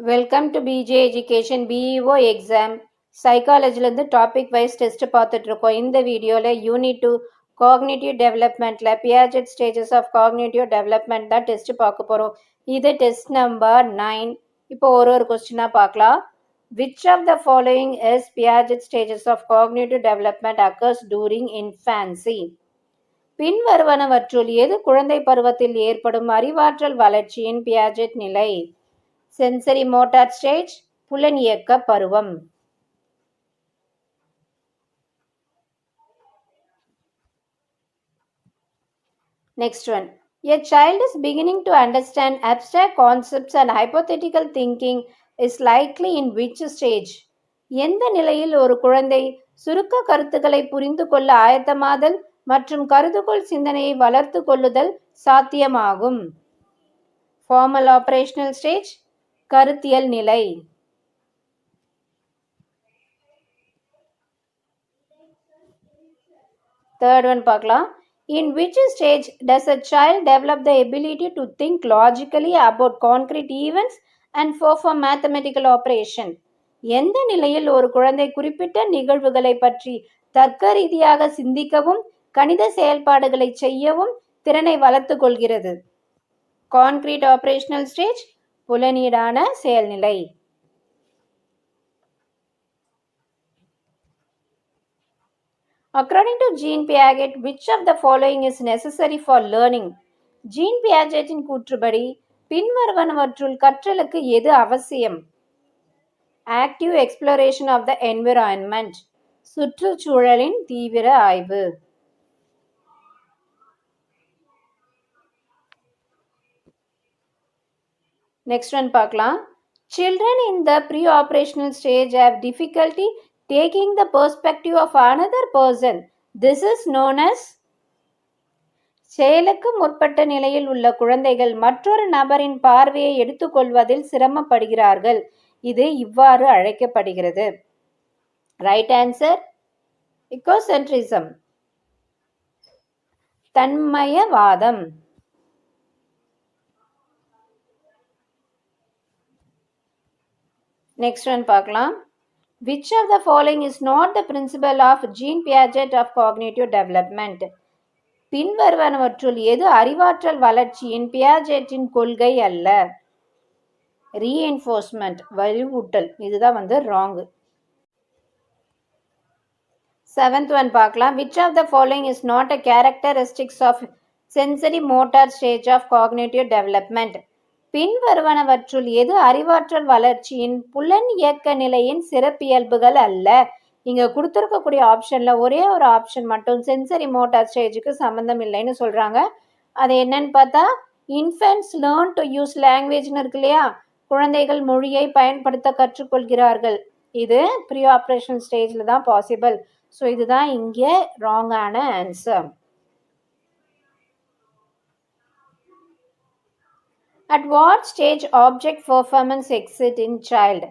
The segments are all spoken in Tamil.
Welcome to PG education BEO exam சைக்காலஜிலேருந்து டாபிக் வைஸ் டெஸ்ட் பார்த்துட்ருக்கோம். இந்த வீடியோவில் யூனிட் 2 காக்னிட்டிவ் டெவலப்மெண்ட்டில் Piaget stages of cognitive development தான் டெஸ்ட் பார்க்க போகிறோம். இது டெஸ்ட் நம்பர் 9. இப்போ ஒரு கொஸ்டினாக பார்க்கலாம். Which of the following is Piaget stages of cognitive development occurs during infancy? பின்வருவனவற்றுள் எது குழந்தை பருவத்தில் ஏற்படும் அறிவாற்றல் வளர்ச்சியின் பியாஜெட் நிலை? சென்சரி மோட்டார் ஸ்டேஜ், புலனியக்க பருவம். Next one. A child is beginning to understand abstract concepts and hypothetical thinking is likely in which stage? எந்த நிலையில் ஒரு குழந்தை சுருக்க கருத்துக்களை புரிந்து கொள்ள ஆயத்தமாதல் மற்றும் கருதுகோள் சிந்தனையை வளர்த்து கொள்ளுதல் சாத்தியமாகும்? ஃபார்மல் ஆபரேஷனல் ஸ்டேஜ், கருத்தியல் நிலை. Third one பார்க்கலாம். In which stage does a child develop the ability to think logically about concrete events and perform mathematical operation? எந்த நிலையில் ஒரு குழந்தை குறிப்பிட்ட நிகழ்வுகளை பற்றி தர்க்க ரீதியாக சிந்திக்கவும் கணித செயல்பாடுகளை செய்யவும் திறனை வளர்த்து கொள்கிறது? கான்கிரீட் ஆபரேஷனல் ஸ்டேஜ், புலனீடான செயல்நிலை. According to Jean Piaget, which of the following is necessary for learning? Jean Piagetin கூற்றுப்படி பின்வருவனவற்றுள் கற்றலுக்கு எது அவசியம்? Active exploration of the environment, சுற்றுச்சூழலின் தீவிர ஆய்வு. Next one பார்க்கலாம். Children in the pre-operational stage have difficulty taking the perspective of another person. This is known as. செயலுக்கு முற்பட்ட நிலையில் உள்ள குழந்தைகள் மற்றொரு நபரின் பார்வையை எடுத்துக்கொள்வதில் சிரமப்படுகிறார்கள். இது இவ்வாறு அழைக்கப்படுகிறது. ரைட் ஆன்சர், இகோசென்ட்ரிசம், தன்மயவாதம். Next one பார்க்கலாம். Which of the following is not the principle of Jean Piaget of cognitive development? பின்வருவனவற்றுள் எது அறிவாற்றல் வளர்ச்சியின் பியாஜெட்டின் கொள்கை அல்ல? ரீஎன்ஃபோர்ஸ்மெண்ட், வலுவூட்டல். இதுதான் wrong. 7th one பார்க்கலாம். Which of the following is not a characteristics of sensory motor stage of cognitive development? பின்வருவனவற்றுள் எது அறிவாற்றல் வளர்ச்சியின் புலன் இயக்க நிலையின் சிறப்பியல்புகள் அல்ல? இங்க கொடுத்துருக்கக்கூடிய ஆப்ஷன்ல ஒரே ஒரு ஆப்ஷன் மட்டும் சென்சரி மோட்டார் ஸ்டேஜுக்கு சம்பந்தம் இல்லைன்னு சொல்றாங்க. அது என்னன்னு பார்த்தா இன்ஃபென்ட்ஸ் லேர்ன் டு யூஸ் லாங்குவேஜ்னு இருக்கு இல்லையா, குழந்தைகள் மொழியை பயன்படுத்த கற்றுக்கொள்கிறார்கள். இது ப்ரீ ஆப்ரேஷன் ஸ்டேஜில் தான் பாசிபிள். ஸோ இதுதான் இங்கே ராங்கான answer. At what stage object performance exit in child?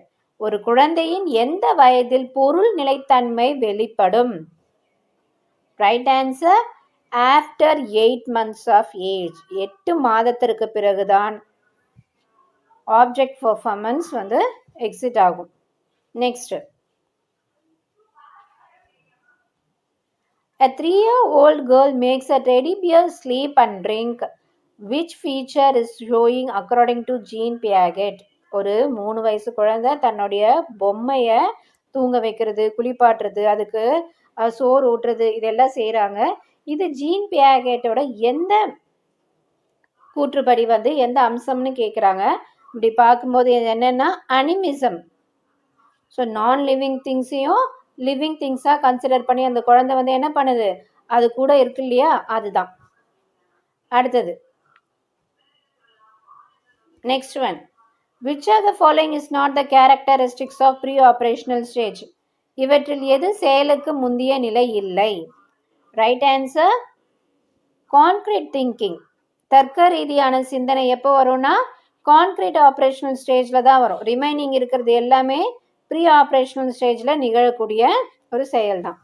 ஒரு குழந்தையின் எந்த வயதில் பொருள் நிலைத்தன்மை வெளிப்படும்? Right answer, after 8 months of age. 8 மாதத்திற்கு பிறகுதான் ஆப்ஜெக்ட் பெர்ஃபார்மன்ஸ் எக்ஸிட் ஆகும். Next, a 3-year-old girl makes a teddy bear sleep and drink. Which feature is showing according to Jean Piaget? ஒரு 3 வயசு குழந்தை தன்னுடைய பொம்மையை தூங்க வைக்கிறது, குளிப்பாட்டுறது, அதுக்கு சோறு ஊட்டுறது, இதெல்லாம் செய்கிறாங்க. இது ஜீன் பியாகெட்டோட எந்த கூற்றுப்படி எந்த அம்சம்னு கேட்குறாங்க. இப்படி பார்க்கும்போது என்னென்னா அனிமிசம். ஸோ நான் லிவிங் திங்ஸையும் லிவிங் திங்ஸாக கன்சிடர் பண்ணி அந்த குழந்தை என்ன பண்ணுது, அது கூட இருக்கு இல்லையா, அதுதான். அடுத்தது next one. Which of the following is not the characteristics of pre-operational stage? இவற்றில் எது செயலுக்கு முந்திய நிலை இல்லை? Right answer, concrete thinking. தர்க்க ரீதியான சிந்தனை எப்போ வரும்னா கான்கிரீட் ஆப்ரேஷனல் ஸ்டேஜில் தான் வரும். ரிமைனிங் இருக்கிறது எல்லாமே ப்ரீ ஆப்ரேஷனல் ஸ்டேஜில் நிகழக்கூடிய ஒரு செயல் தான்.